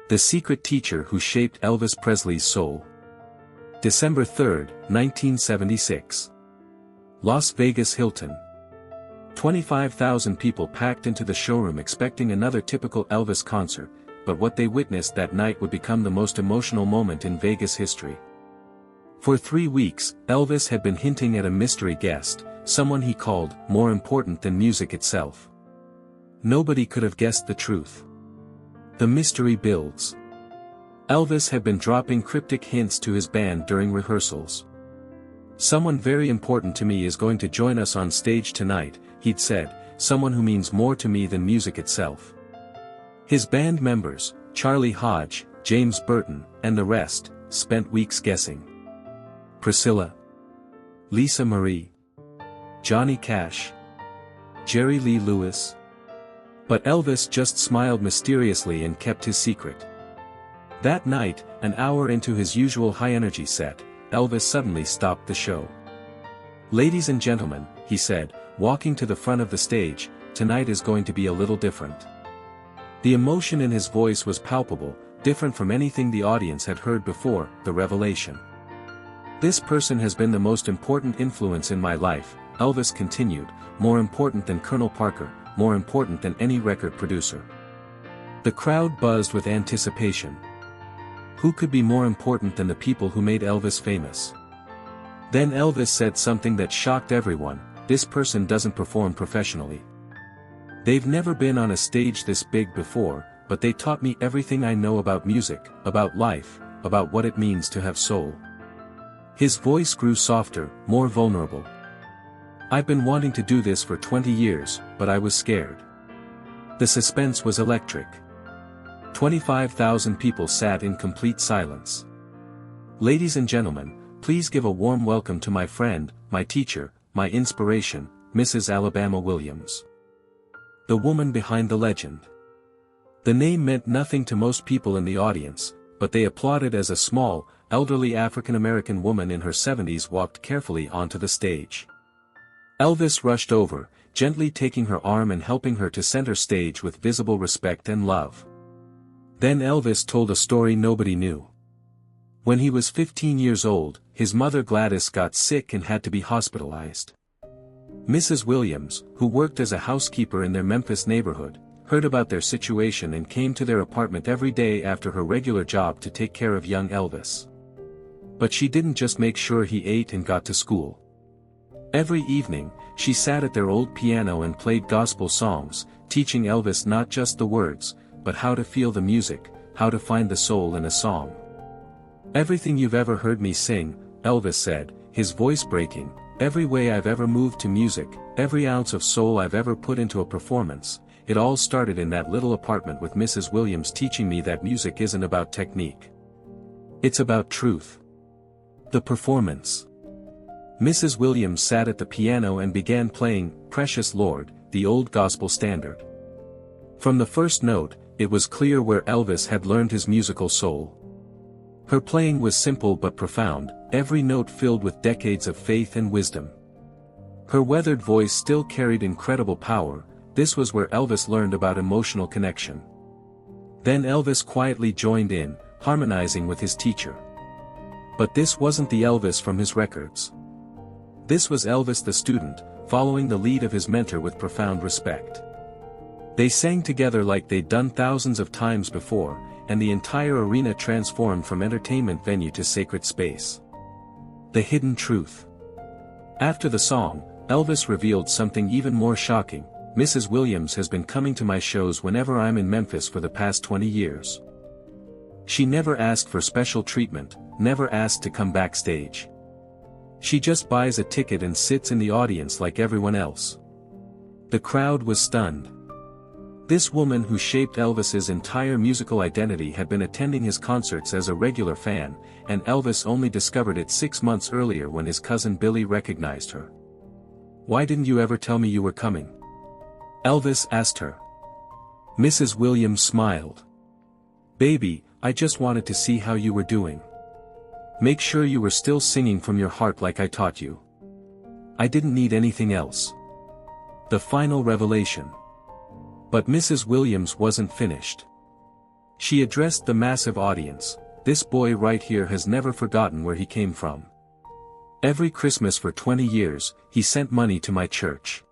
The secret teacher who shaped Elvis Presley's soul. December 3, 1976. Las Vegas Hilton. 25,000 people packed into the showroom expecting another typical Elvis concert, but what they witnessed that night would become the most emotional moment in Vegas history. For 3 weeks, Elvis had been hinting at a mystery guest, someone he called more important than music itself. Nobody could have guessed the truth. The mystery builds. Elvis had been dropping cryptic hints to his band during rehearsals. "Someone very important to me is going to join us on stage tonight," he'd said, "someone who means more to me than music itself." His band members, Charlie Hodge, James Burton, and the rest, spent weeks guessing. Priscilla, Lisa Marie, Johnny Cash, Jerry Lee Lewis. But Elvis just smiled mysteriously and kept his secret. That night, an hour into his usual high-energy set, Elvis suddenly stopped the show. "Ladies and gentlemen," he said, walking to the front of the stage, "tonight is going to be a little different." The emotion in his voice was palpable, different from anything the audience had heard before, the revelation. "This person has been the most important influence in my life," Elvis continued, "more important than Colonel Parker, more important than any record producer." The crowd buzzed with anticipation. Who could be more important than the people who made Elvis famous? Then Elvis said something that shocked everyone: "This person doesn't perform professionally. They've never been on a stage this big before, but they taught me everything I know about music, about life, about what it means to have soul." His voice grew softer, more vulnerable. "I've been wanting to do this for 20 years, but I was scared." The suspense was electric. 25,000 people sat in complete silence. "Ladies and gentlemen, please give a warm welcome to my friend, my teacher, my inspiration, Mrs. Alabama Williams." The woman behind the legend. The name meant nothing to most people in the audience, but they applauded as a small, elderly African-American woman in her 70s walked carefully onto the stage. Elvis rushed over, gently taking her arm and helping her to center stage with visible respect and love. Then Elvis told a story nobody knew. When he was 15 years old, his mother Gladys got sick and had to be hospitalized. Mrs. Williams, who worked as a housekeeper in their Memphis neighborhood, heard about their situation and came to their apartment every day after her regular job to take care of young Elvis. But she didn't just make sure he ate and got to school. Every evening, she sat at their old piano and played gospel songs, teaching Elvis not just the words, but how to feel the music, how to find the soul in a song. "Everything you've ever heard me sing," Elvis said, his voice breaking, "every way I've ever moved to music, every ounce of soul I've ever put into a performance, it all started in that little apartment with Mrs. Williams teaching me that music isn't about technique. It's about truth." The performance. Mrs. Williams sat at the piano and began playing "Precious Lord," the old gospel standard. From the first note, it was clear where Elvis had learned his musical soul. Her playing was simple but profound, every note filled with decades of faith and wisdom. Her weathered voice still carried incredible power. This was where Elvis learned about emotional connection. Then Elvis quietly joined in, harmonizing with his teacher. But this wasn't the Elvis from his records. This was Elvis the student, following the lead of his mentor with profound respect. They sang together like they'd done thousands of times before, and the entire arena transformed from entertainment venue to sacred space. The hidden truth. After the song, Elvis revealed something even more shocking: "Mrs. Williams has been coming to my shows whenever I'm in Memphis for the past 20 years. She never asked for special treatment, never asked to come backstage. She just buys a ticket and sits in the audience like everyone else." The crowd was stunned. This woman who shaped Elvis's entire musical identity had been attending his concerts as a regular fan, and Elvis only discovered it 6 months earlier when his cousin Billy recognized her. "Why didn't you ever tell me you were coming?" Elvis asked her. Mrs. Williams smiled. "Baby, I just wanted to see how you were doing. Make sure you were still singing from your heart like I taught you. I didn't need anything else." The final revelation. But Mrs. Williams wasn't finished. She addressed the massive audience. "This boy right here has never forgotten where he came from. Every Christmas for 20 years, he sent money to my church.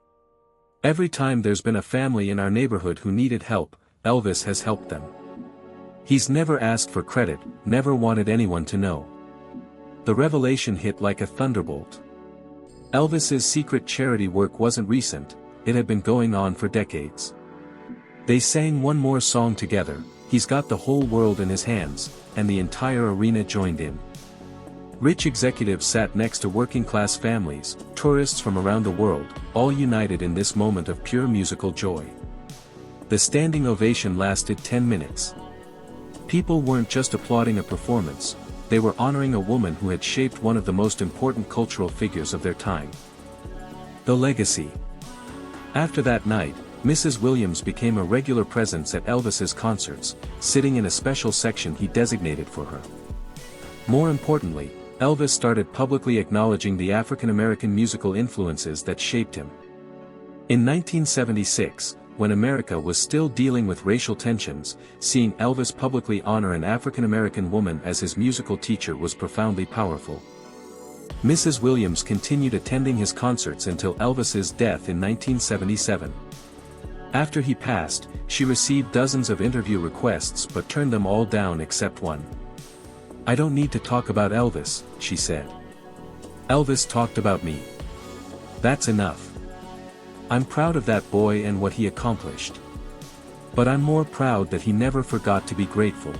Every time there's been a family in our neighborhood who needed help, Elvis has helped them. He's never asked for credit, never wanted anyone to know." The revelation hit like a thunderbolt. Elvis's secret charity work wasn't recent, it had been going on for decades. They sang one more song together, "He's Got the Whole World in His Hands," and the entire arena joined in. Rich executives sat next to working-class families, tourists from around the world, all united in this moment of pure musical joy. The standing ovation lasted 10 minutes. People weren't just applauding a performance, they were honoring a woman who had shaped one of the most important cultural figures of their time. The legacy. After that night, Mrs. Williams became a regular presence at Elvis's concerts, sitting in a special section he designated for her. More importantly, Elvis started publicly acknowledging the African American musical influences that shaped him. In 1976, when America was still dealing with racial tensions, seeing Elvis publicly honor an African American woman as his musical teacher was profoundly powerful. Mrs. Williams continued attending his concerts until Elvis's death in 1977. After he passed, she received dozens of interview requests but turned them all down except one. "I don't need to talk about Elvis," she said. "Elvis talked about me. That's enough. I'm proud of that boy and what he accomplished. But I'm more proud that he never forgot to be grateful."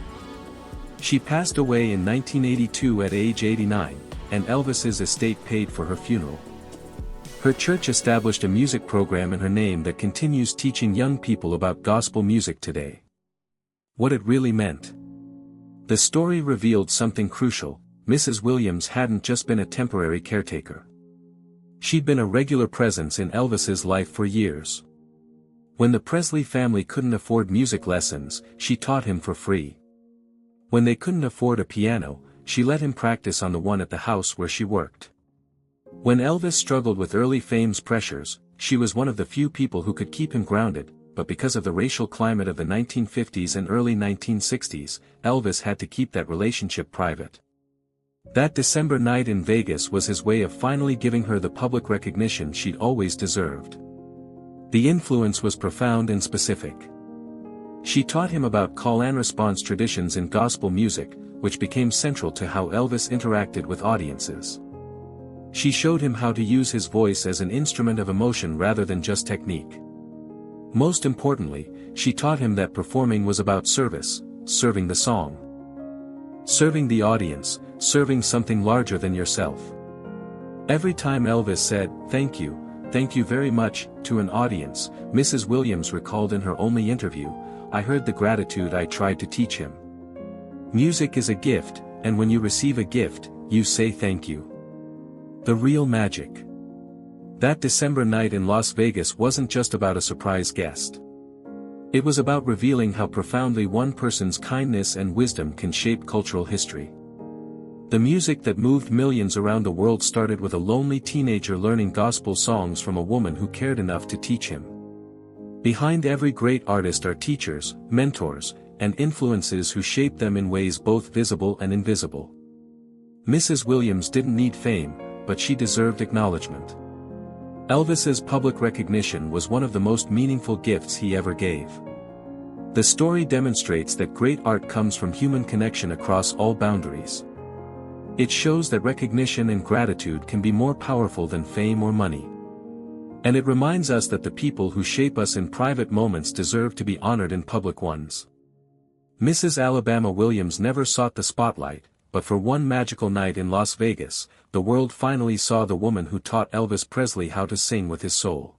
She passed away in 1982 at age 89, and Elvis's estate paid for her funeral. Her church established a music program in her name that continues teaching young people about gospel music today. What it really meant. The story revealed something crucial: Mrs. Williams hadn't just been a temporary caretaker. She'd been a regular presence in Elvis's life for years. When the Presley family couldn't afford music lessons, she taught him for free. When they couldn't afford a piano, she let him practice on the one at the house where she worked. When Elvis struggled with early fame's pressures, she was one of the few people who could keep him grounded, but because of the racial climate of the 1950s and early 1960s, Elvis had to keep that relationship private. That December night in Vegas was his way of finally giving her the public recognition she'd always deserved. The influence was profound and specific. She taught him about call-and-response traditions in gospel music, which became central to how Elvis interacted with audiences. She showed him how to use his voice as an instrument of emotion rather than just technique. Most importantly, she taught him that performing was about service, serving the song, serving the audience, serving something larger than yourself. Every time Elvis said, thank you very much," to an audience, Mrs. Williams recalled in her only interview, "I heard the gratitude I tried to teach him. Music is a gift, and when you receive a gift, you say thank you." The real magic. That December night in Las Vegas wasn't just about a surprise guest. It was about revealing how profoundly one person's kindness and wisdom can shape cultural history. The music that moved millions around the world started with a lonely teenager learning gospel songs from a woman who cared enough to teach him. Behind every great artist are teachers, mentors, and influences who shaped them in ways both visible and invisible. Mrs. Williams didn't need fame, but she deserved acknowledgement. Elvis's public recognition was one of the most meaningful gifts he ever gave. The story demonstrates that great art comes from human connection across all boundaries. It shows that recognition and gratitude can be more powerful than fame or money. And it reminds us that the people who shape us in private moments deserve to be honored in public ones. Mrs. Alabama Williams never sought the spotlight, but for one magical night in Las Vegas, the world finally saw the woman who taught Elvis Presley how to sing with his soul.